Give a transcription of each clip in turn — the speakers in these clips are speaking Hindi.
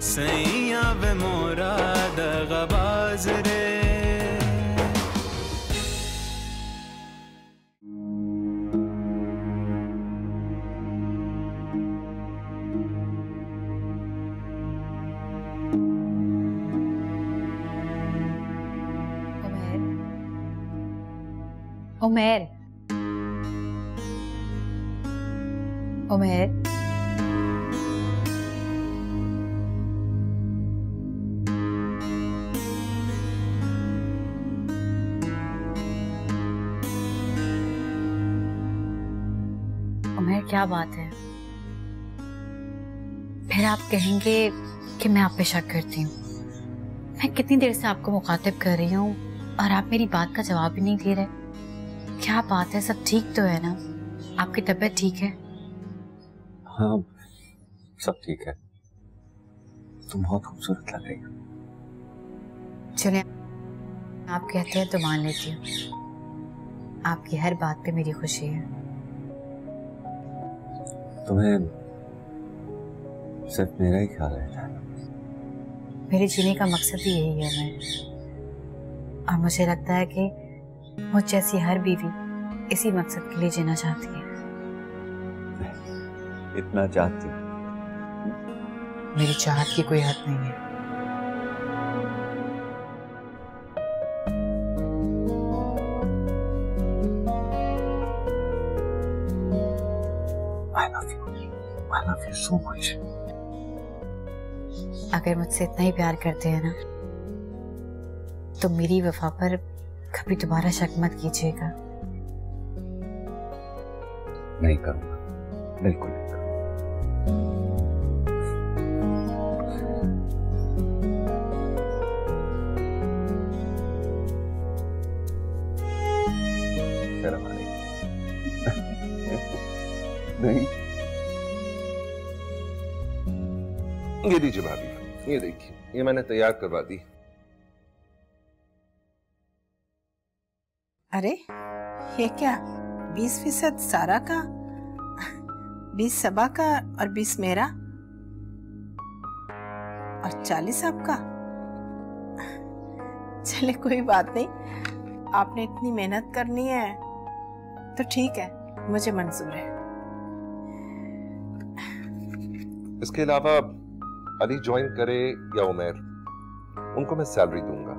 सैया वे मोरा दगाबाज रे। उमेर, उमेर, उमेर क्या बात है? फिर आप कहेंगे कि मैं आप पे शक करती हूँ। मैं कितनी देर से आपको मुखातिब कर रही हूँ और आप मेरी बात का जवाब भी नहीं दे रहे। क्या बात है? सब ठीक तो है ना? आपकी तबीयत ठीक है? हाँ, सब ठीक है। तुम बहुत खूबसूरत लग रही हो। चलिए, आप कहते हैं तो मान लेती हूँ। आपकी हर बात पे मेरी खुशी है। तुम्हें सिर्फ मेरा ही ख्याल रहता है। मेरे जीने का मकसद ही यही है मैं, और मुझे लगता है कि मुझ जैसी हर बीवी इसी मकसद के लिए जीना चाहती है। इतना चाहती? मेरी चाहत की कोई हद नहीं है। I love you so much. अगर मुझसे इतना ही प्यार करते हैं ना, तो मेरी वफा पर कभी दोबारा शक मत कीजिएगा। नहीं करूंगा, बिल्कुल नहीं करूंगा। शर्म आ रही? नहीं। ये दीजिए भाभी, ये देखिए, ये मैंने तैयार करवा दी। अरे ये क्या? 20% सारा का, 20 सबा का और 20 मेरा और 40 आपका। चले कोई बात नहीं, आपने इतनी मेहनत करनी है तो ठीक है, मुझे मंजूर है। इसके अलावा अली ज्वाइन करे या उमर, उनको मैं सैलरी दूंगा,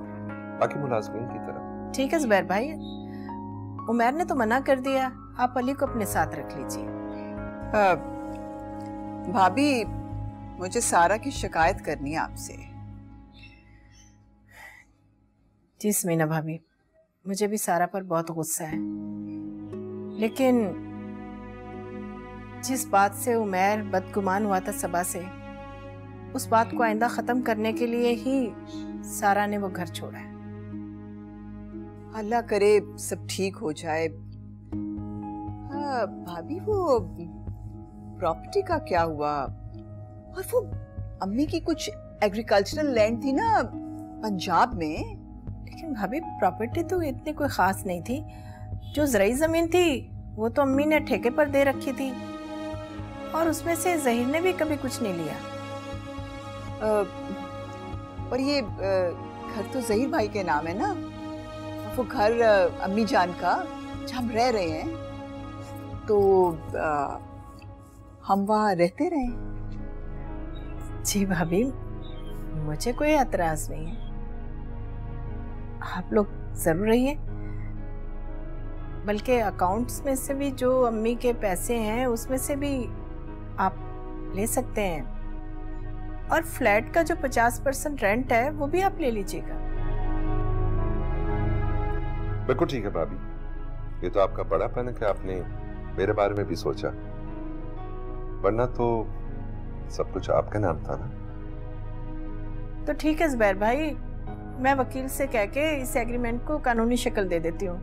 बाकी मुलाजमीन की तरह। ठीक है जुबैर भाई, उमर ने तो मना कर दिया, आप अली को अपने साथ रख लीजिए। भाभी, मुझे सारा की शिकायत करनी है आपसे। जी समीना भाभी, मुझे भी सारा पर बहुत गुस्सा है, लेकिन जिस बात से उमर बदगुमान हुआ था सबा से, उस बात को आइंदा खत्म करने के लिए ही सारा ने वो घर छोड़ा है। अल्लाह करे सब ठीक हो जाए। हाँ भाभी, वो प्रॉपर्टी का क्या हुआ? और वो अम्मी की कुछ एग्रीकल्चरल लैंड थी ना पंजाब में। लेकिन भाभी, प्रॉपर्टी तो इतनी कोई खास नहीं थी। जो ज़राई ज़मीन थी वो तो अम्मी ने ठेके पर दे रखी थी, और उसमें से ज़हीर ने भी कभी कुछ नहीं लिया। और ये घर तो ज़हीर भाई के नाम है ना? वो घर अम्मी जान का जहाँ हम रह रहे हैं, तो हम वहाँ रहते रहे। जी भाभी, मुझे कोई एतराज नहीं है, आप लोग जरूर रहिए। बल्कि अकाउंट्स में से भी जो अम्मी के पैसे हैं उसमें से भी आप ले सकते हैं, और फ्लैट का जो 50% रेंट है वो भी आप ले लीजिएगा। बिल्कुल ठीक है भाभी, ये तो आपका बड़ापन है कि आपने मेरे बारे में भी सोचा, वरना तो सब कुछ आपका नाम था ना। तो ठीक है जुबैर भाई, मैं वकील से कह के इस एग्रीमेंट को कानूनी शक्ल दे देती हूँ।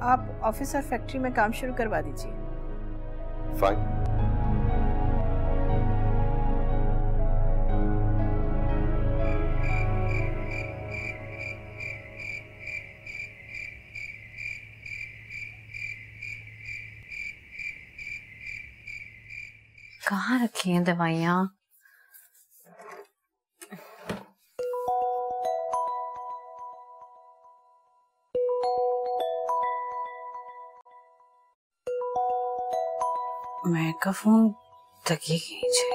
आप ऑफिस और फैक्ट्री में काम शुरू करवा दीजिए। फाइन। कहाँ रखी हैं दवाइयाँ? उमैर का फोन तकिए के नीचे।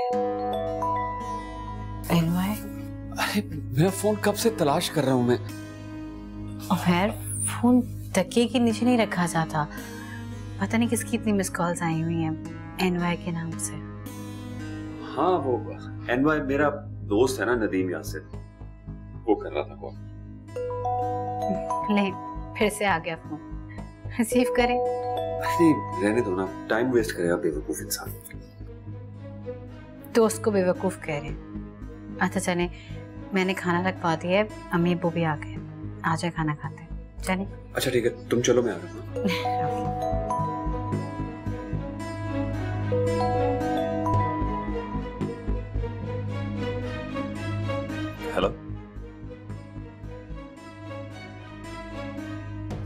एनवाई, अरे मेरा फोन कब से तलाश कर रहा हूँ मैं। उमैर, फोन तकिए के नीचे नहीं रखा जाता। पता नहीं किसकी इतनी मिस कॉल्स आई हुई हैं एनवाई के नाम से। हाँ, वो एनवाई मेरा दोस्त है ना, नदीम यासिर, वो कर रहा था कॉल। ले, फिर से आ गया फोन, रिसीव करें। अरे रहने दो ना, टाइम वेस्ट करेगा बेवकूफ इंसान। दोस्त को बेवकूफ कह रहे हैं। अच्छा चले, मैंने खाना रखवा दिया है, अम्मी अब्बू भी आ गए, आ जाए खाना खाते हैं। चले। अच्छा ठीक है, तुम चलो, मैं आ रहा हूँ। हेलो,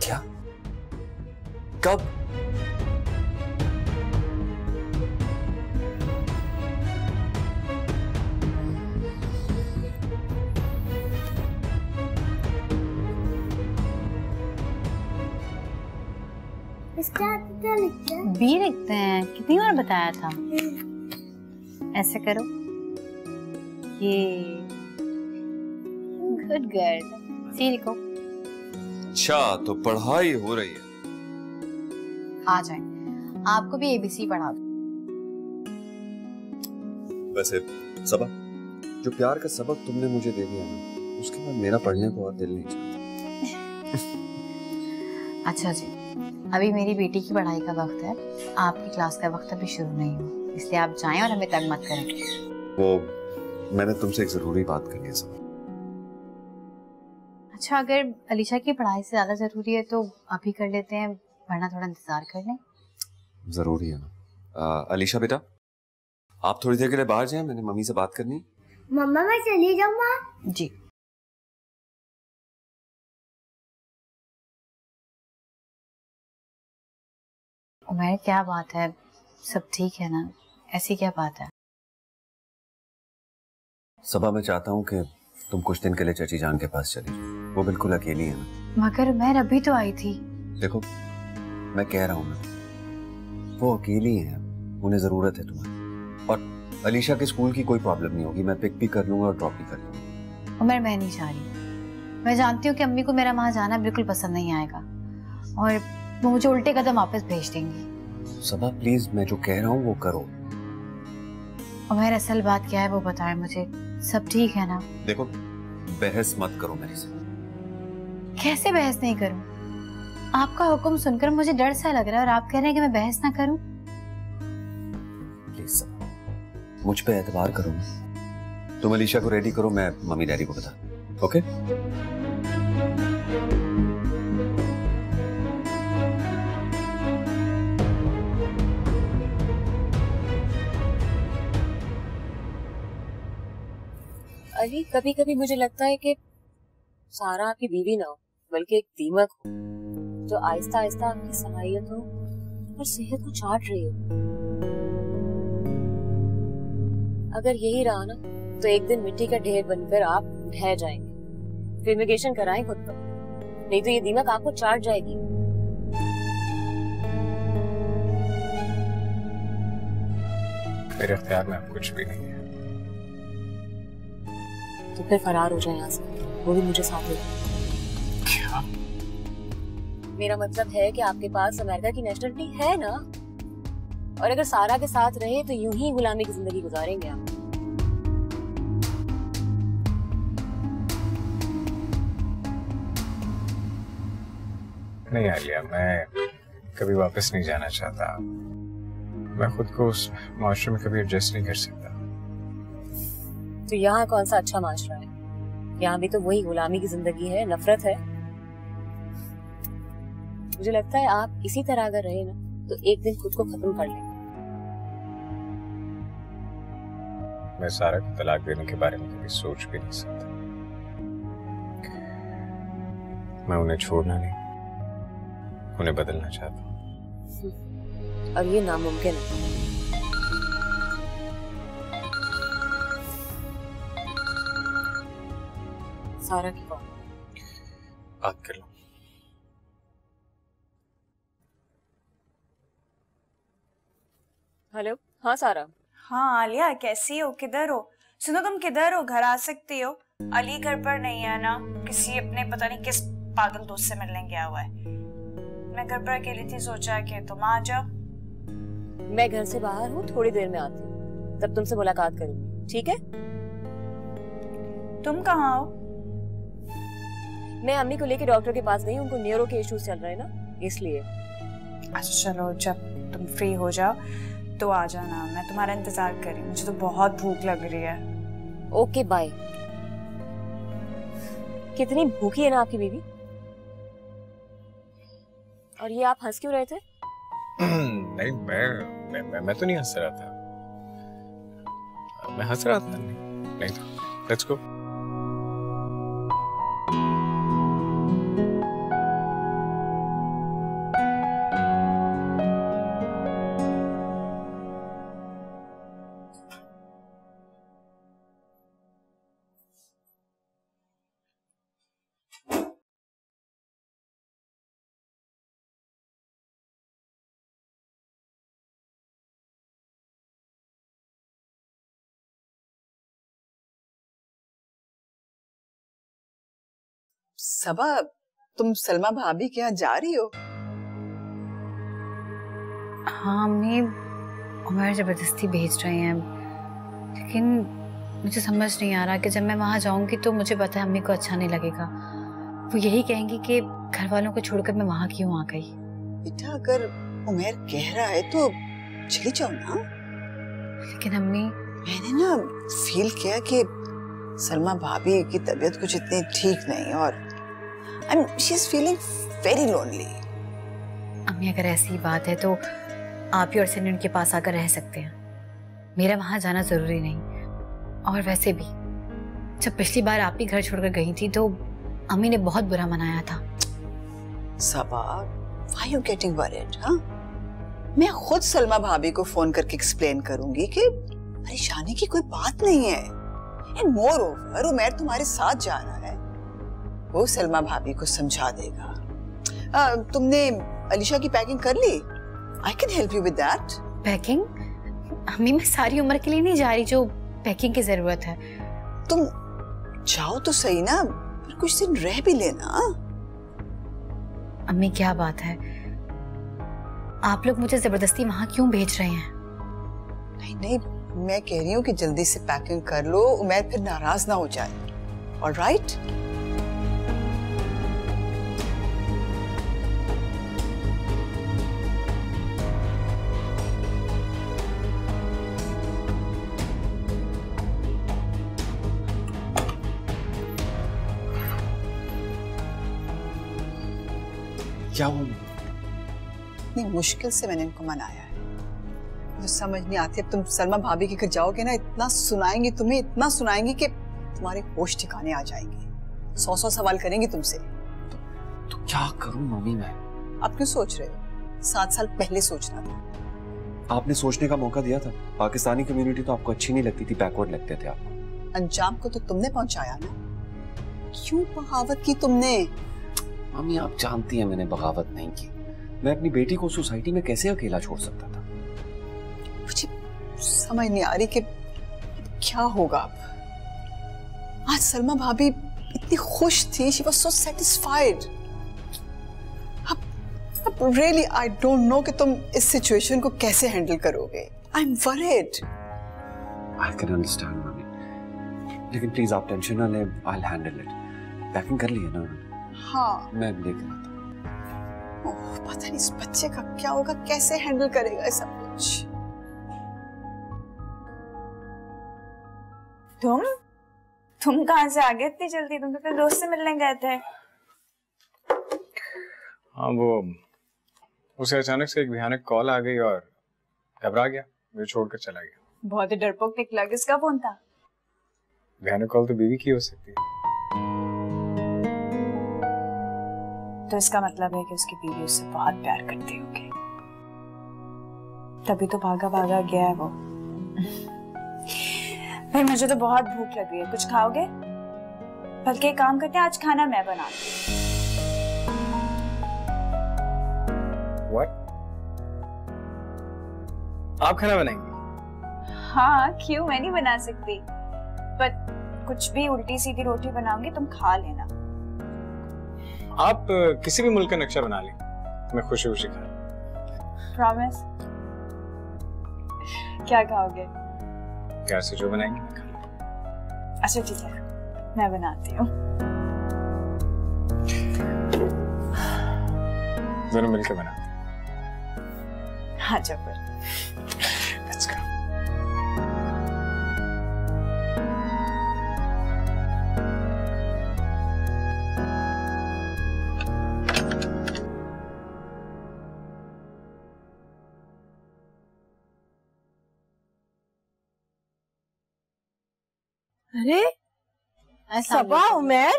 क्या, कब? बी लिखते हैं, कितनी बार बताया था। ऐसे करो, ये गुड गर्ल, सी लिखो। अच्छा, तो पढ़ाई हो रही है। आ जाए, आपको भी एबीसी पढ़ा दो। वैसे सबा, जो प्यार का सबक तुमने मुझे दे दिया ना, उसके बाद मेरा पढ़ने को और दिल नहीं चाहता। अच्छा जी, अभी मेरी बेटी की पढ़ाई का वक्त है, आपकी क्लास का वक्त अभी शुरू नहीं हुआ, इसलिए आप जाएं और हमें तंग मत करें। वो मैंने तुमसे एक जरूरी बात करनी है सबा। अच्छा, अगर अलीशा की पढ़ाई से ज्यादा जरूरी है तो अभी कर लेते हैं, वरना थोड़ा इंतजार कर लें। जरूरी है ना। अलीशा बेटा, आप थोड़ी देर के लिए बाहर जाएं, मैंने मम्मी से बात करनी। मम्मा मैं चली जाऊँ माँ? जी। उमैर, क्या बात है, सब ठीक है ना? ऐसी क्या बात है? सबा, मैं चाहता हूँ कि तुम कुछ दिन के लिए चाची जान के पास चली जाओ, वो बिल्कुल अकेली है ना। मगर उमैर अभी तो आई थी। देखो, मैं कह रहा हूँ ना, वो अकेली है, उन्हें जरूरत है तुम्हारी। और अलीशा के स्कूल की कोई प्रॉब्लम नहीं होगी, मैं पिक भी कर लूंगा और ड्रॉप भी कर लूंगा। उमैर, मैं नहीं चाह रही। मैं जानती हूँ कि अम्मी को मेरा वहां जाना बिल्कुल पसंद नहीं आएगा और वो मुझे उल्टे कदम वापस भेज देंगी। सबा प्लीज, मैं जो कह रहा हूँ वो करो। उमैर, असल बात क्या है वो बताएं मुझे, सब ठीक है ना? देखो, बहस मत करो मेरे से। कैसे बहस नहीं करूं? आपका हुक्म सुनकर मुझे डर सा लग रहा है और आप कह रहे हैं कि मैं बहस ना करूं। प्लीज सबा, मुझ पे एतबार करो ना। तुम अलीशा को रेडी करो, मैं मम्मी डैडी को बता। ओके? अली, कभी कभी मुझे लगता है कि सारा आपकी बीवी ना हो, बल्कि एक दीमक हो जो आहिस्ता आहिस्ता आपकी सलाहियतों और सेहत को चाट रही हो। अगर यही रहा ना, तो एक दिन मिट्टी का ढेर बनकर आप ढह जाएंगे। फ्यूमिगेशन कराएं खुद पर, नहीं तो ये दीमक आपको चाट जाएगी। मेरे इख्तियार में अब कुछ भी नहीं है। तो फिर फरार हो जाए यहाँ से, वो भी मुझे साथ लेकर। क्या? मेरा मतलब है कि आपके पास अमेरिका की नेशनलिटी है ना, और अगर सारा के साथ रहे तो यूं ही गुलामी की जिंदगी गुजारेंगे आप। नहीं आलिया, मैं कभी वापस नहीं जाना चाहता। मैं खुद को उस माशरे में कभी एडजस्ट नहीं कर सकता। तो यहाँ कौन सा अच्छा माशरा है? यहाँ भी तो वही गुलामी की जिंदगी है, नफरत है। मुझे लगता है आप इसी तरह अगर रहे ना, तो एक दिन खुद को खत्म कर लेंगे। मैं सारा को तलाक देने के बारे में कभी सोच भी नहीं सकता। मैं उन्हें छोड़ना नहीं, उन्हें बदलना चाहता हूँ। और ये नामुमकिन है। सारा की कौन? बात कर लो। हेलो, हाँ सारा। हाँ आलिया, कैसी हो, किधर हो? सुनो तुम किधर हो, घर आ सकती हो? अली घर पर नहीं है ना, किसी अपने पता नहीं किस पागल दोस्त से मिलने गया हुआ है। मैं घर पर अकेली थी, सोचा कि तुम आ जाओ। मैं घर से बाहर हूँ, थोड़ी देर में आती हूँ, तब तुमसे मुलाकात करूंगी, ठीक है? तुम कहाँ हो? मैं अम्मी को लेके डॉक्टर के पास गई, उनको न्यूरो के इश्यूज चल रहे हैं ना, इसलिए। अच्छा चलो, जब तुम फ्री हो जाओ तो आ जाना, मैं तुम्हारा इंतजार कर रही हूँ, मुझे तो बहुत भूख लग रही है। Okay bye. कितनी भूखी है ना आपकी बीवी? और ये आप हंस क्यों रहे थे? नहीं, मैं तो नहीं हंस रहा था। मैं हंस रहा था नहीं तो लेट्स गो। सबा, तुम सलमा भाभी के यहाँ जा रही हो? हाँ अम्मी, उमर जबरदस्ती भेज रहे हैं, लेकिन मुझे समझ नहीं आ रहा कि जब मैं वहाँ जाऊंगी तो मुझे पता है अम्मी को अच्छा नहीं लगेगा। वो यही कहेंगी कि घर वालों को छोड़कर मैं वहाँ क्यों आ गई। बेटा, अगर उमर कह रहा है तो चली जाओ ना। लेकिन अम्मी, मैंने ना फील किया कि सलमा भाभी की तबीयत कुछ इतनी ठीक नहीं और she is feeling very lonely. अम्मी अगर ऐसी बात है तो आप ही और सनी उनके पास आकर रह सकते हैं, मेरा वहां जाना जरूरी नहीं। और वैसे भी जब पिछली बार आप ही घर छोड़कर गई थी तो अम्मी ने बहुत बुरा मनाया था। सबा, why you getting worried? हाँ? मैं खुद सलमा भाभी को फोन करके एक्सप्लेन करूंगी कि परेशानी की कोई बात नहीं है। एंड मोर ओवर, उमर तुम्हारे साथ जा रहा है, वो सलमा भाभी को समझा देगा। तुमने अलीशा की पैकिंग कर ली? I can help you with that. Packing? अम्मी मैं सारी उम्र के लिए नहीं जा रही जो पैकिंग की जरूरत है। तुम जाओ तो सही ना, पर कुछ दिन रह भी लेना। अम्मी क्या बात है, आप लोग मुझे जबरदस्ती वहां क्यों भेज रहे हैं? नहीं नहीं, मैं कह रही हूँ कि जल्दी से पैकिंग कर लो, उमर फिर नाराज ना हो जाए। ऑलराइट? क्या हुआ? इतनी मुश्किल से मैंने इनको मनाया है, मुझे समझ नहीं आती। अब तुम सलमा भाभी के घर जाओगे ना, इतना सुनाएंगी तुम्हें, इतना सुनाएंगी कि तुम्हारे होश ठिकाने आ जाएंगे। 100 सवाल करेंगी तुमसे। तो क्या करूं मम्मी मैं? आप क्यों सोच रहे हो? 7 साल पहले सोचना था। आपने सोचने का मौका दिया था। पाकिस्तानी कम्युनिटी तो आपको अच्छी नहीं लगती थी, बैकवर्ड लगते थे आप। अंजाम को तो तुमने पहुंचाया ना, क्यों बगावत की तुमने? मम्मी आप जानती हैं मैंने बगावत नहीं की। मैं अपनी बेटी को सोसाइटी में कैसे अकेला छोड़ सकता था? मुझे समझ नहीं आ रही कि क्या होगा अब। आज सलमा भाभी इतनी खुश थी, she was so satisfied. अब really I don't know कि तुम इस सिचुएशन को कैसे हैंडल करोगे। I'm worried. I can understand mummy, लेकिन प्लीज आप टेंशन ना लें, I'll handle it. पैकिंग कर ली है ना? हाँ, मैं लेकर आता हूँ। पता नहीं इस बच्चे का क्या होगा, कैसे हैंडल करेगा ये सब कुछ। तुम कहाँ से आ गए इतनी जल्दी? तुम तो अपने दोस्त से मिलने गए थे। हाँ, वो उसे अचानक से एक भयानक कॉल आ गई और घबरा गया, मुझे छोड़कर चला गया। बहुत ही डरपोक निकला। किसका फोन था? भयानक कॉल तो बीवी की हो सकती है। तो इसका मतलब है कि उसकी बीवी उससे बहुत प्यार करती होगी, तभी तो भागा भागा गया है वो। फिर मुझे तो बहुत भूख लग रही है, कुछ खाओगे? बल्कि एक काम करते हैं, आज खाना मैं बनाती हूँ। What? आप खाना बनाएंगे? हाँ क्यों, मैं नहीं बना सकती, पर कुछ भी उल्टी सीधी रोटी बनाऊंगी, तुम खा लेना। आप किसी भी मुल्क का नक्शा बना लें, मैं खुशी खुशी खा लूं। प्रॉमिस? क्या खाओगे? प्यार से जो बनाएंगे मैं खा लूंगा। अच्छा ठीक है, मैं बनाती हूँ। दोनों मिलकर बनाते हैं। हाँ जब Let's go. अरे सबा, उमर,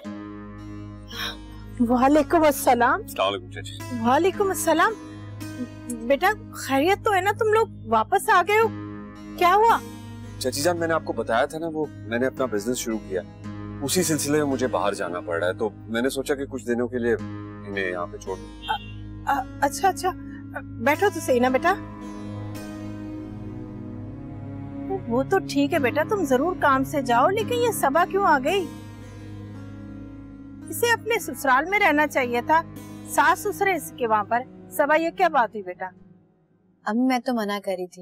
वालेकुम अस्सलाम। वालेकुम अस्सलाम। बेटा खैरियत तो है ना? तुम लोग वापस आ गए हो, क्या हुआ? चाची जान, मैंने आपको बताया था ना, वो मैंने अपना बिजनेस शुरू किया, उसी सिलसिले में मुझे बाहर जाना पड़ रहा है, तो मैंने सोचा कि कुछ दिनों के लिए इन्हें यहाँ पे छोड़ दूं। अच्छा, बैठो तो सही ना बेटा। वो तो ठीक है बेटा, तुम जरूर काम से जाओ, लेकिन ये सबा क्यों आ गई? इसे अपने ससुराल में रहना चाहिए था, सास ससुर इसके वहाँ पर। सबा ये क्या बात हुई बेटा? अम्मी मैं तो मना करी थी,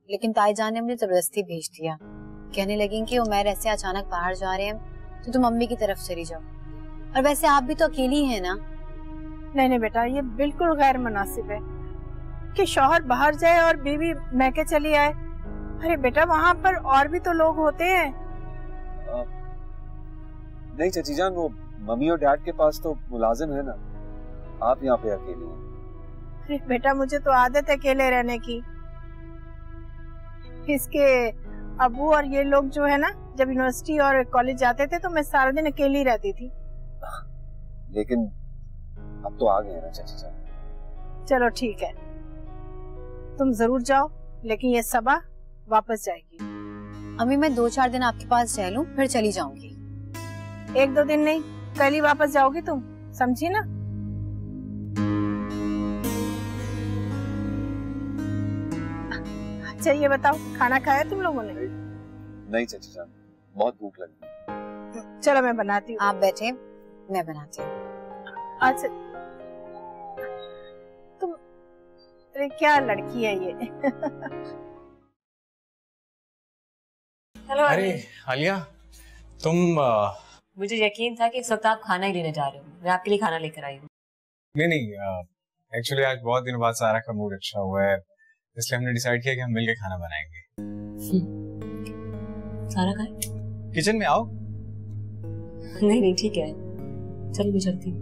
लेकिन ताईजान ने मुझे जबरदस्ती भेज दिया। कहने लगी कि उमर ऐसे अचानक बाहर जा रहे हैं तो तुम मम्मी की तरफ चली जाओ, और वैसे आप भी तो अकेली हैं ना। नहीं बेटा, ये बिल्कुल गैर मुनासिब है कि शौहर बाहर जाए और बीवी मैके चली आए। अरे बेटा, वहाँ पर और भी तो लोग होते हैं। नहीं चाची जान, वो मम्मी और डैड के पास तो मुलाजिम है ना, आप यहाँ पे अकेली हैं। अरे बेटा, मुझे तो आदत है अकेले रहने की। इसके अबू और ये लोग जो है ना, जब यूनिवर्सिटी और कॉलेज जाते थे तो मैं सारा दिन अकेली रहती थी। लेकिन अब तो आ गए हैं ना चाची जान। चलो ठीक है, तुम जरूर जाओ, लेकिन ये सबा वापस जाएगी। अम्मी मैं 2-4 दिन आपके पास रह लूं, फिर चली जाऊंगी। 1-2 दिन नहीं, कल ही वापस जाओगी तुम, समझी ना? अच्छा ये बताओ, खाना खाया तुम लोगों ने? नहीं चाची जान, बहुत भूख लगी। चलो मैं बनाती हूँ। आप बैठे, मैं बनाती हूँ। अच्छा तुम, अरे क्या लड़की है ये। हेलो। अरे आलिया, तुम मुझे यकीन था कि इस वक्त आप खाना ही लेने जा रहे हो, मैं आपके लिए खाना लेकर आई हूँ। नहीं, एक्चुअली आज बहुत दिनों बाद सारा का मूड अच्छा हुआ है, इसलिए हमने डिसाइड किया कि हम मिलकर खाना बनाएंगे। सारा खाए? किचन में आओ। नहीं ठीक है, चलो मैं चलती हूँ।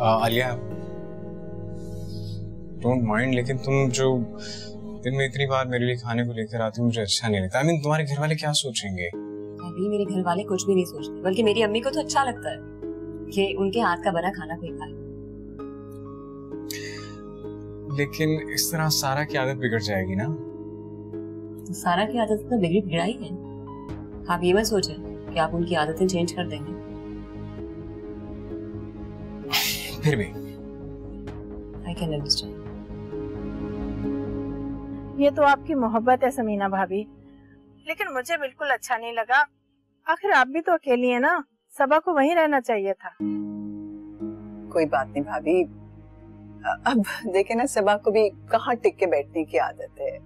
आलिया, डोंट माइंड, लेकिन तुम जो दिन में इतनी बार मेरे लिए खाने को लेकर आती हो, मुझे अच्छा नहीं लगता। तुम्हारे घर वाले क्या सोचेंगे? अभी मेरे घर वाले कुछ भी नहीं सोचते, बल्कि मेरी अम्मी को तो अच्छा लगता है कि उनके हाथ का बना खाना कोई खाए। लेकिन इस तरह सारा की आदत बिगड़ जाएगी ना। सारा की आदत तो बिगड़ाई है, आप ये मत सोचें कि आप उनकी आदतें चेंज कर देंगे। फिर भी आई कैन अंडरस्टैंड। ये तो आपकी मोहब्बत है समीना भाभी, लेकिन मुझे बिल्कुल अच्छा नहीं लगा। आखिर आप भी तो अकेली है ना, सबा को वहीं रहना चाहिए था। कोई बात नहीं भाभी, अब देखे ना, सबा को भी कहाँ टिक के बैठने की आदत है,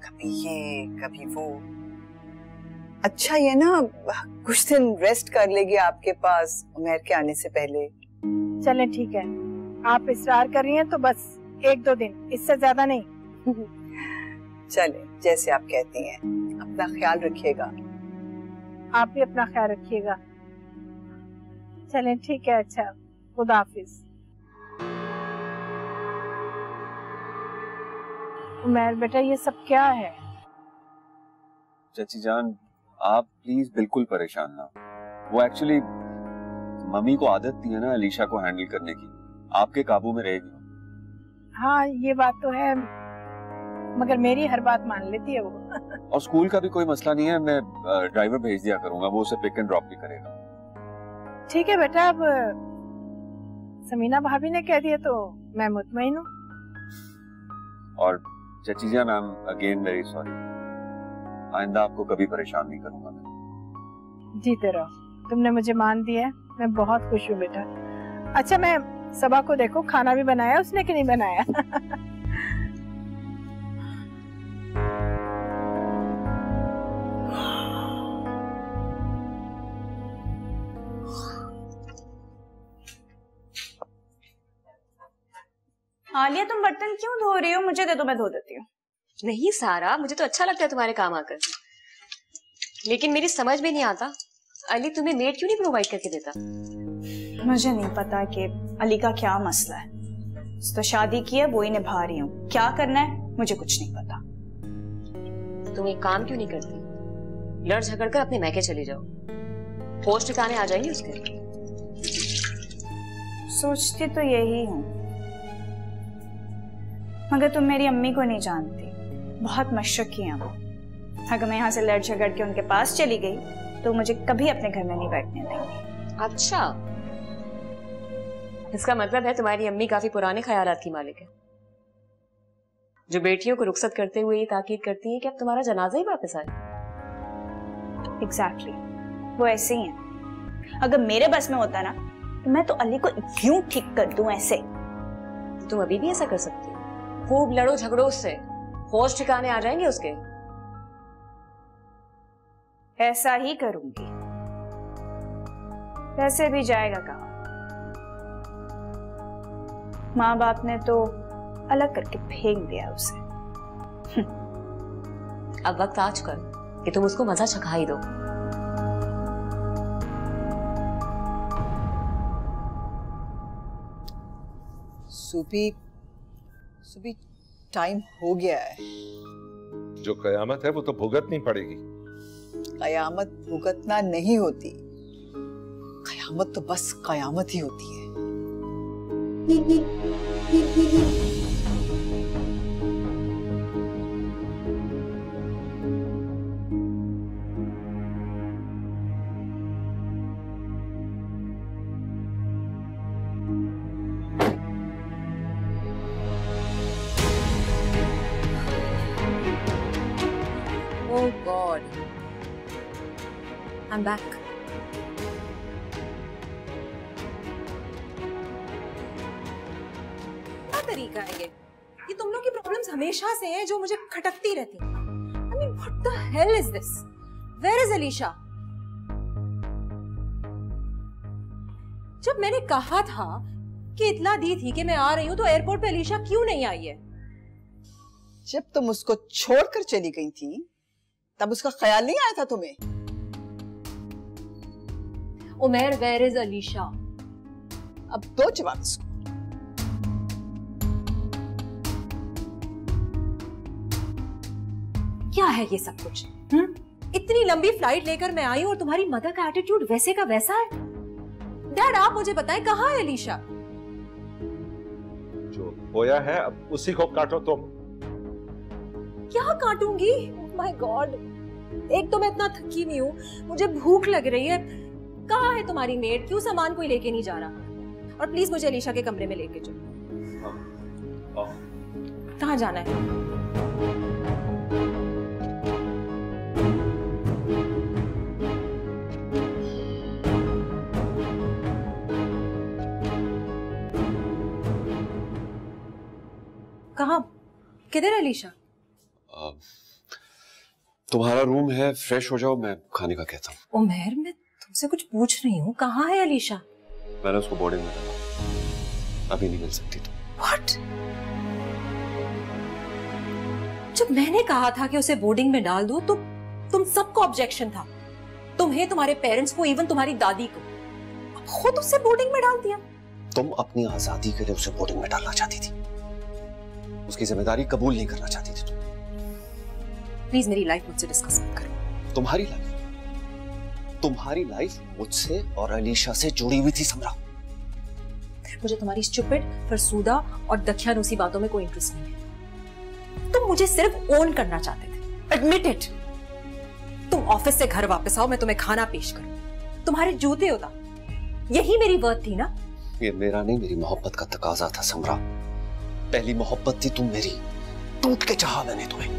कभी ये कभी वो। अच्छा ये ना, कुछ दिन रेस्ट कर लेगी आपके पास उमर के आने से पहले। चले ठीक है, आप इसरार कर रही हैं तो बस 1-2 दिन, इससे ज्यादा नहीं। चले जैसे आप कहती हैं, अपना ख्याल रखिएगा। आप भी अपना ख्याल रखिएगा। चलें ठीक है, अच्छा, खुदा हाफिज। उमर बेटा, ये सब क्या है? चाची जान, आप प्लीज बिल्कुल परेशान ना हो। वो एक्चुअली मम्मी को आदत थी है ना अलीशा को हैंडल करने की, आपके काबू में रहेगी। हाँ ये बात तो है, मगर मेरी हर बात मान लेती है वो। और स्कूल का भी कोई मसला नहीं है, मैं ड्राइवर भेज दिया करूंगा, वो उसे पिक एंड ड्रॉप भी करेगा। ठीक है बेटा, अब समीना भाभी ने कह दिया तो मैं मुतमईन हूँ। और चची जान, I am again very sorry. आइंदा आपको कभी परेशान नहीं करूंगा मैं। जीते रहो, तुमने मुझे मान दिया है, मैं बहुत खुश हूँ बेटा। अच्छा, मैं सबा को देखो, खाना भी बनाया उसने कि नहीं बनाया? आलिया, तुम बर्तन क्यों धो रही हो? मुझे दे दो, मैं धो देती हूँ। नहीं सारा, मुझे तो अच्छा लगता है तुम्हारे काम आकर, लेकिन मेरी समझ में नहीं आता अली तुम्हें मेड क्यों नहीं प्रोवाइड करके देता? मुझे नहीं पता कि अली का क्या मसला है। तो शादी की है, वो ही निभा रही हूँ। क्या करना है मुझे कुछ नहीं पता। तुम एक काम क्यों नहीं करती, लड़ झगड़ कर अपने मैके चली जाओ, होश ठिकाने आ जाएंगे उसके। सोचती तो यही हूँ, मगर तुम मेरी अम्मी को नहीं जानती, बहुत मशक्की है वो। अगर मैं यहाँ से लड़ झगड़ के उनके पास चली गई तो मुझे कभी अपने घर में नहीं बैठने देंगी। अच्छा, इसका मतलब है तुम्हारी अम्मी काफी पुराने ख्यालात की मालिक है, जो बेटियों को रुखसत करते हुए ये ताकीद करती है कि अब तुम्हारा जनाजा ही वापस आए। एग्जैक्टली, वो ऐसे ही है। अगर मेरे बस में होता ना तो मैं तो अली को यूं ठीक कर दूं ऐसे। तुम अभी भी ऐसा कर सकती हो, खूब लड़ो झगड़ो उससे, होश ठिकाने आ जाएंगे उसके। ऐसा ही करूंगी, वैसे भी जाएगा कहाँ? माँ बाप ने तो अलग करके फेंक दिया उसे। अब वक्त आ चुका कि तुम उसको मजा चखा ही दो। सुबी टाइम हो गया है। जो कयामत है वो तो भुगतनी पड़ेगी। कयामत भुगतना नहीं होती, कयामत तो बस कयामत ही होती है। Oh God, I'm back. क्या तरीका है ये तुम लोग की प्रॉब्लम्स हमेशा से हैं जो मुझे खटकती रहती हैं। I mean, what the hell is this? Where is Alisha? जब मैंने कहा था कि इतला दी थी कि मैं आ रही हूं तो एयरपोर्ट पे अलीशा क्यों नहीं आई है? जब तुम उसको छोड़कर चली गई थी तब उसका ख्याल नहीं आया था तुम्हें? Umar, where is Alisha? अब दो जवाब इसको। क्या है ये सब कुछ? इतनी लंबी फ्लाइट लेकर मैं आई हूं और तुम्हारी मदर का एटीट्यूड वैसे का वैसा है। डैड, आप मुझे बताएं कहाँ है अलीशा? जो होया है अब उसी को काटो तुम। क्या काटूंगी? माय गॉड, एक तो मैं इतना थकी हुई हूँ, मुझे भूख लग रही है। कहाँ है तुम्हारी मेड? क्यों सामान कोई लेके नहीं जा रहा? और प्लीज मुझे अलीशा के कमरे में लेके चलो। कहाँ जाना है? कहाँ? किधर है अलीशा? तुम्हारा रूम है, फ्रेश हो जाओ, मैं खाने का कहता हूँ। उमर, मैं तुमसे कुछ पूछ रही हूँ, कहाँ है अलीशा? मैंने उसको बोर्डिंग में रखा, अभी नहीं मिल सकती तुम। What? जब मैंने कहा था कि उसे बोर्डिंग में डाल दो तो तुम सबको ऑब्जेक्शन था, तुम्हें, तुम्हारे पेरेंट्स को, इवन तुम्हारी दादी को। अब खुद उसे बोर्डिंग में डाल दिया। तुम अपनी आजादी के लिए उसे बोर्डिंग में डालना चाहती थी, उसकी जिम्मेदारी कबूल नहीं करना चाहती थी तुम। प्लीज मेरी लाइफ मुझसे डिस्कस मत करो। तुम्हारी लाइफ मुझसे और अलीशा से जुड़ी हुई थी समरा। मुझे तुम्हारी स्टूपिड, फरसूदा और दख्यानूसी बातों में कोई इंटरेस्ट नहीं है। तुम मुझे सिर्फ ओन करना चाहते थे, एडमिट इट। तुम ऑफिस से घर वापस आओ, मैं तुम्हें खाना पेश करूं, तुम्हारे जूते उतार, यही मेरी वर्थ थी ना? ये मेरा नहीं, मेरी मोहब्बत का तकाजा था समरा। पहली मोहब्बत थी तुम मेरी, करतूत के चाहा मैंने तुम्हें।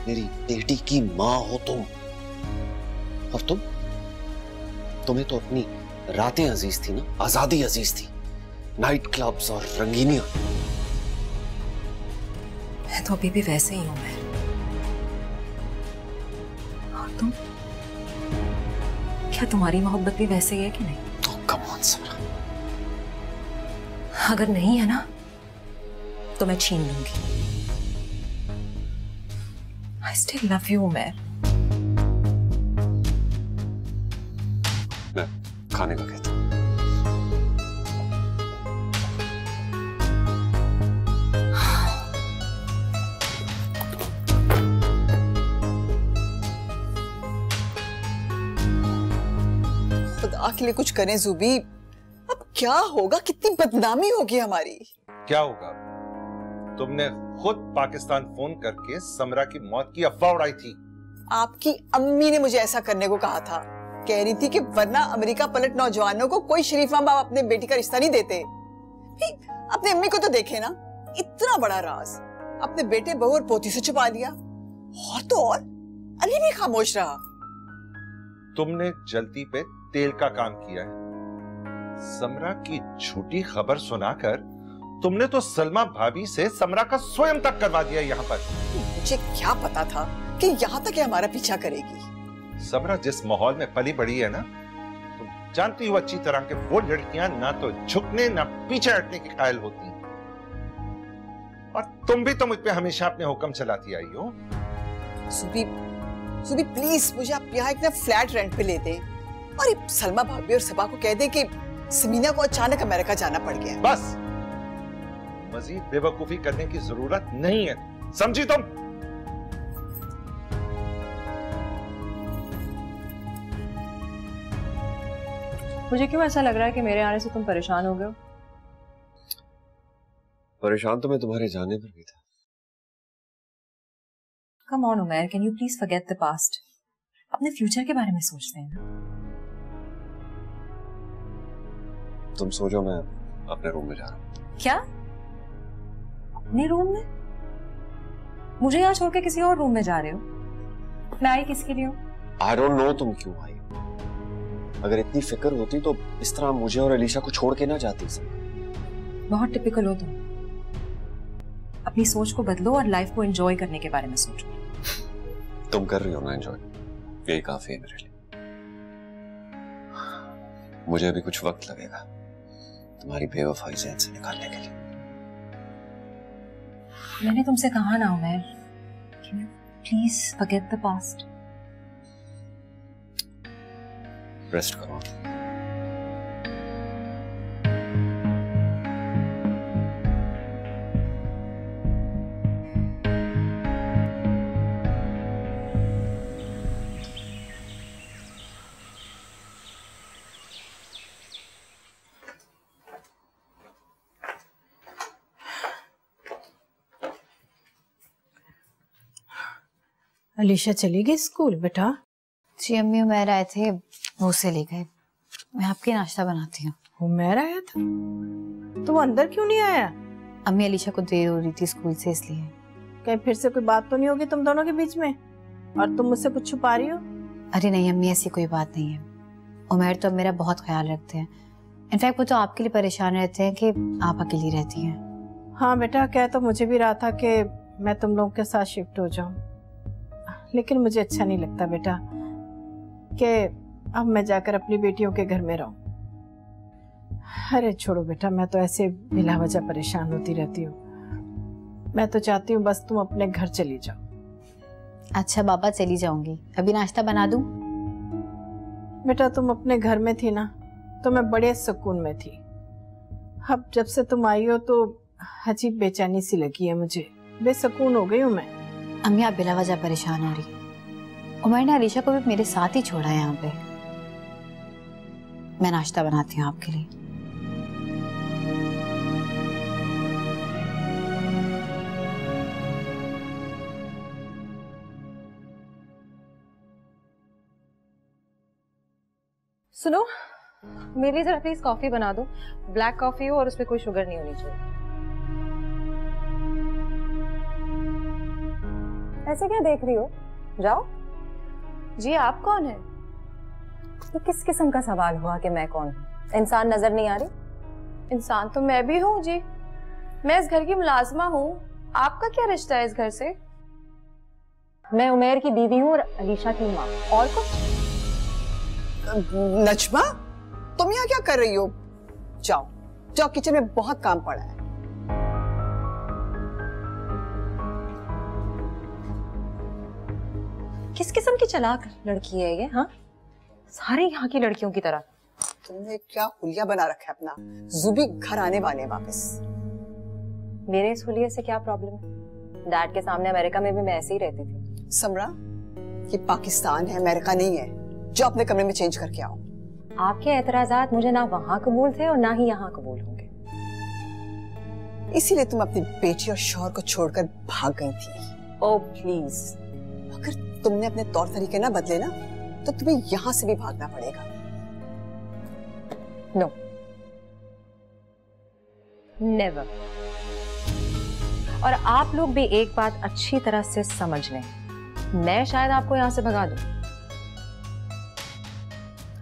मेरी बेटी की माँ हो तुम, और तुम्हें तो अपनी रातें अजीज थी ना, आजादी अजीज थी, नाइट क्लब्स और रंगीनियां। मैं तो अभी भी वैसे ही हूं मैं। और तुम, क्या तुम्हारी मोहब्बत भी वैसे ही है कि नहीं? तो कम ऑन समरा। अगर नहीं है ना तो मैं छीन लूंगी। I still love you, मैं खाने का कहता हूं। खुदा के लिए कुछ करें ज़ुबी। अब क्या होगा, कितनी बदनामी होगी हमारी। क्या होगा? तुमने खुद पाकिस्तान फोन करके समरा की मौत की अफवाह उड़ाई थी। आपकी अम्मी ने मुझे ऐसा करने को कहा था। कह रही थी कि वरना अमेरिका पलट नौजवानों को कोई शरीफ माँ बाप अपने बेटी का रिश्ता नहीं देते। अपने अम्मी को तो देखे ना, इतना बड़ा राज अपने बेटे बहू और पोती से छुपा दिया। और तो और अली भी खामोश रहा। तुमने जल्दी पे तेल का काम किया है। समरा की झूठी खबर सुनाकर तुमने तो सलमा भाभी से समरा का स्वयं तक करवा दिया यहाँ पर। मुझे क्या पता था कि यहाँ तक हमारा पीछा करेगी। समरा जिस माहौल में पली बड़ी है ना, तुम जानती हो अच्छी तरह के वो लड़कियां ना तो झुकने ना पीछे हटने के कायल होती हैं। और तुम भी तो मुझ पे हमेशा अपने हुक्म चलाती आई हो। सुबी प्लीज मुझे आप यहाँ एक फ्लैट रेंट पे ले दे, और सलमा भाभी और सबा को कह दे कि समीना को अचानक अमेरिका जाना पड़ गया। बस मजीद बेवकूफी करने की जरूरत नहीं है, समझी तुम? मुझे क्यों ऐसा लग रहा है कि मेरे आने से तुम परेशान हो गए हो? परेशान तो मैं तुम्हारे जाने पर भी था। Come on, Umar, can you please forget the past? अपने फ्यूचर के बारे में सोचते हैं ना। तुम सो जाओ, मैं अपने रूम में जा रहा हूँ। क्या? अपने रूम में? मुझे यहाँ छोड़ के किसी और रूम में जा रहे हो? मैं आई किसके लिए हूँ? I don't know तुम क्यों आई। अगर इतनी फिक्र होती तो इस तरह मुझे और अलीशा को छोड़ के ना जाती। बहुत टिपिकल हो तुम। अपनी सोच को बदलो और लाइफ को एंजॉय करने के बारे में सोचो। तुम कर रही हो ना एंजॉय, यही काफी है मेरे लिए। मुझे अभी कुछ वक्त लगेगा तुम्हारी बेवफाई ज़हन से निकालने के लिए। मैंने तुमसे कहा ना Umar, please forget the past. Rest करो। अलीशा चली गई स्कूल बेटा? जी अम्मी, उमर आए थे, वो से ले गए। मैं आपके नाश्ता बनाती हूँ। उमर आया था तो वो अंदर क्यों नहीं आया? अम्मी, अलीशा को देर हो रही थी स्कूल से, इसलिए। कहीं फिर से कोई बात तो नहीं होगी तुम दोनों के बीच में, और तुम मुझसे कुछ छुपा रही हो? अरे नहीं अम्मी, ऐसी कोई बात नहीं है। उमर तो मेरा बहुत ख्याल रखते हैं। इनफैक्ट वो तो आपके लिए परेशान रहते हैं कि आप अकेली रहती हैं। हाँ बेटा, कह तो मुझे भी रहा था कि मैं तुम लोगों के साथ शिफ्ट हो जाऊं, लेकिन मुझे अच्छा नहीं लगता बेटा कि अब मैं जाकर अपनी बेटियों के घर में रहूं। अरे छोड़ो बेटा, मैं तो ऐसे बिला वजह परेशान होती रहती हूँ। मैं तो चाहती हूँ बस तुम अपने घर चली जाओ। अच्छा बाबा, चली जाऊंगी। अभी नाश्ता बना दूं? बेटा तुम अपने घर में थी ना तो मैं बड़े सुकून में थी। अब जब से तुम आई हो तो अजीब बेचैनी सी लगी है मुझे, बेसुकून हो गई हूँ मैं। अम्मी, आप बिला वजह परेशान हो रही। उमर ने अलीशा को भी मेरे साथ ही छोड़ा है यहाँ पे। मैं नाश्ता बनाती हूँ आपके लिए। सुनो, मेरे लिए जरा प्लीज कॉफी बना दो। ब्लैक कॉफी हो और उसमें कोई शुगर नहीं होनी चाहिए। ऐसे क्या देख रही हो? जाओ। जी आप कौन है? ये किस किस्म का सवाल हुआ कि मैं कौन हूँ? इंसान नजर नहीं आ रही? इंसान तो मैं भी हूँ जी, मैं इस घर की मुलाजमा हूँ। आपका क्या रिश्ता है इस घर से? मैं उमेर की बीवी हूँ और अलीशा की माँ। और कुछ? नजमा, तुम यहाँ क्या कर रही हो? जाओ जाओ, किचन में बहुत काम पड़ा है। किस किस्म की चालाक लड़की है ये? हाँ, सारी यहाँ की लड़कियों की तरह। तुमने क्या हुलिया बना रखा है अपना? जुबी घर आने वाले वापस। मेरे इस हुलिये से क्या प्रॉब्लम है? डैड के सामने अमेरिका में भी मैं ऐसे ही रहती थी। समरा, ये पाकिस्तान है, अमेरिका नहीं है। जो अपने कमरे में चेंज करके आओ। आपके एतराजात मुझे ना वहाँ कबूल थे और ना ही यहाँ कबूल होंगे। इसीलिए तुम अपनी बेटी और शौहर को छोड़कर भाग गई थी। Oh please. अगर तुमने अपने तौर तरीके ना बदले ना, तो तुम्हें यहाँ से भी भागना पड़ेगा। No, never. और आप लोग भी एक बात अच्छी तरह से समझ लें, मैं शायद आपको यहां से भगा दूं।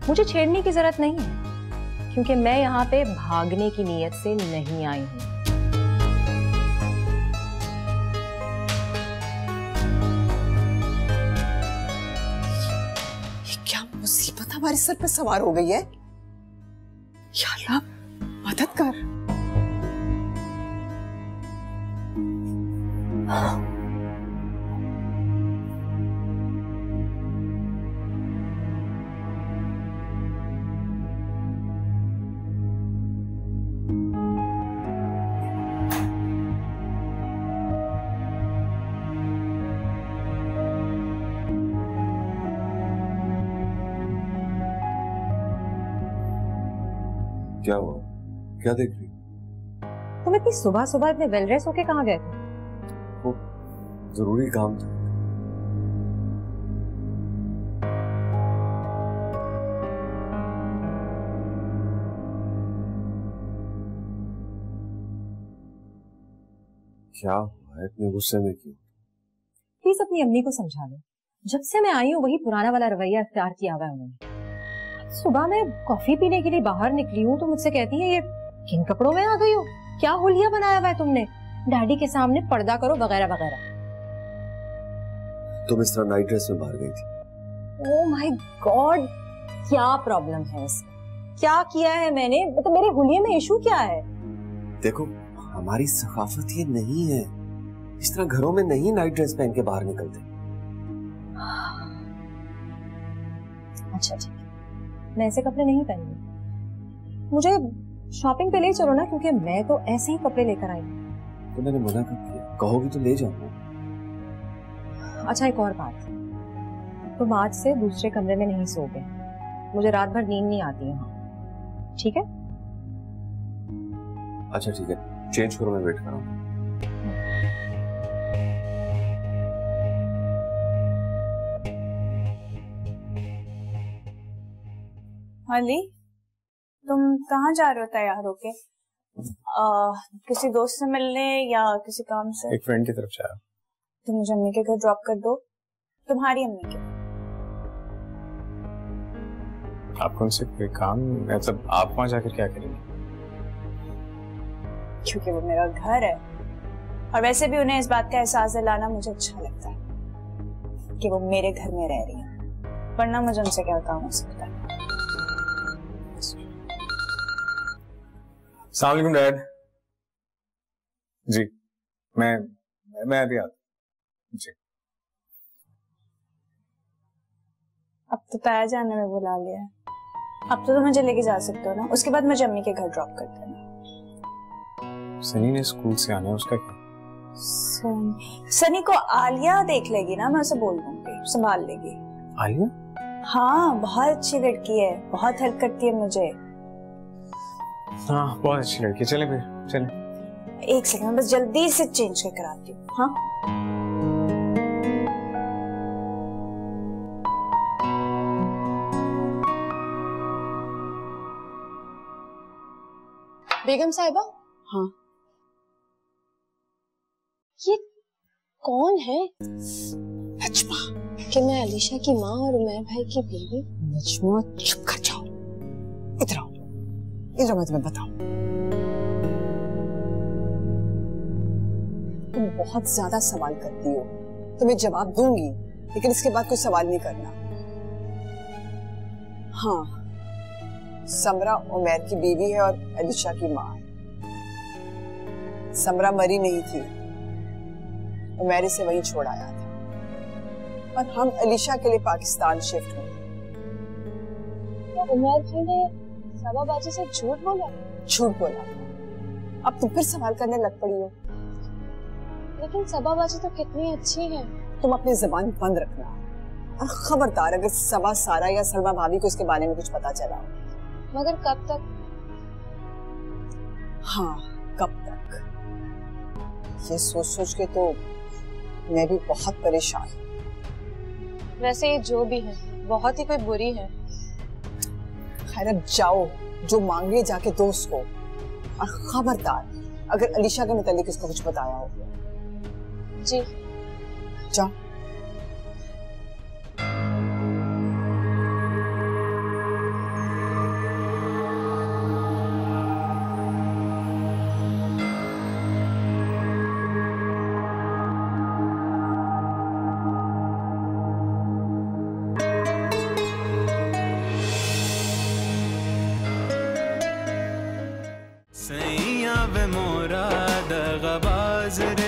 मुझे छेड़ने की जरूरत नहीं है, क्योंकि मैं यहां पे भागने की नीयत से नहीं आई हूं। ये क्या मुसीबत हमारे सर पे सवार हो गई है? या अल्लाह, मदद कर। क्या हुआ? क्या देख रही? तुम इतनी सुबह सुबह इतने वेल ड्रेस होके कहाँ गए थे? वो जरूरी काम था। क्या हुआ? इतने गुस्से में क्यों? प्लीज अपनी अम्मी को समझा लो। जब से मैं आई हूँ वही पुराना वाला रवैया इख्तियार किया हुआ है उन्होंने। सुबह मैं कॉफी पीने के लिए बाहर निकली हूँ तो मुझसे कहती है ये किन कपड़ों में आ गई हो? क्या हुलिया बनाया हुआ है तुमने? डैडी के सामने पर्दा करो वगैरह वगैरह। तुम इस तरह नाइट ड्रेस में बाहर गई थी? ओह माय गॉड, क्या प्रॉब्लम है इसमें? क्या किया है मैंने? मतलब मेरे हुलिये में इशू क्या है? देखो, हमारी सकाफत ये नहीं है। इस तरह घरों में नहीं नाइट ड्रेस पहन के बाहर निकलते। अच्छा ठीक है, मैं ऐसे कपड़े नहीं पहनूंगी। मुझे शॉपिंग पे ले चलो ना, क्योंकि मैं तो ऐसे ही कपड़े लेकर आई हूँ। तो मैंने मना कर दिया। कहोगी तो ले जाऊंगा। अच्छा एक और बात, तुम आज से दूसरे कमरे में नहीं सोओगे। मुझे रात भर नींद नहीं आती यहाँ, ठीक है? अच्छा ठीक है, चेंज करो, मैं वेट कर रहा हूँ। अली, तुम कहाँ जा रहे हो तैयार होके? किसी दोस्त से मिलने या किसी काम से? एक फ्रेंड की तरफ जा रहा हूं। तुम मुझे अम्मी के घर ड्रॉप कर दो। तुम्हारी अम्मी के। आपको उनसे कोई काम? मतलब आप वहां जाकर क्या करेंगे? क्योंकि वो मेरा घर है, और वैसे भी उन्हें इस बात का एहसास दिलाना मुझे अच्छा लगता है कि वो मेरे घर में रह रही है, वरना मुझे उनसे क्या काम हो सकता है। अस्सलाम वालेकुम डैड जी। मैं अभी आता जी। अब तो ताया जाने में बुला लिया है। अब तो तुम मुझे लेके जा सकते हो ना, उसके बाद मुझे अम्मी के घर ड्रॉप कर देना। सनी ने स्कूल से आना है, उसका क्या? सनी को आलिया देख लेगी ना, मैं उसे बोल दूंगी, संभाल लेगी। आलिया? हाँ, बहुत अच्छी लड़की है, बहुत हेल्प करती है मुझे। हाँ, बहुत अच्छी लड़की। चले फिर, चले। एक सेकंड, बस जल्दी से चेंज कर आती हूँ। हाँ बेगम साहिबा। हाँ, ये कौन है? नजमा। कि मैं अलीशा की माँ और उमैर भाई की बीवी। नजमा चुप कर जाओ। इधर आओ, इधर मैं तुम्हें बताऊं। तुम बहुत ज्यादा सवाल करती हो, तुम्हें जवाब दूंगी लेकिन इसके बाद कोई सवाल नहीं करना। हाँ, समरा उमैर की बीवी है और अलीशा की माँ है। समरा मरी नहीं थी, उमैर इसे वहीं छोड़ आया था और हम अलीशा के लिए पाकिस्तान शिफ्ट हुए। उमैर भाई ने सबा बाजी से झूठ बोला? झूठ बोला। अब तुम फिर सवाल करने लग पड़ी हो। लेकिन सबा बाजी तो कितनी अच्छी है। तुम अपनी जुबान बंद रखना और खबरदार अगर सबा, सारा या सलमा भाभी को इसके बारे में कुछ पता चला। मगर कब तक? हाँ, कब तक? ये सोच सोच के तो मैं भी बहुत परेशान हूँ। वैसे ये जो भी है बहुत ही कोई बुरी है। खैर अब जाओ, जो मांग रही है जाके दो उसको, और खबरदार अगर अलीशा के मुतालिक इसको कुछ बताया हो। जी जाओ। सैया वे मोरा दगाबाज रे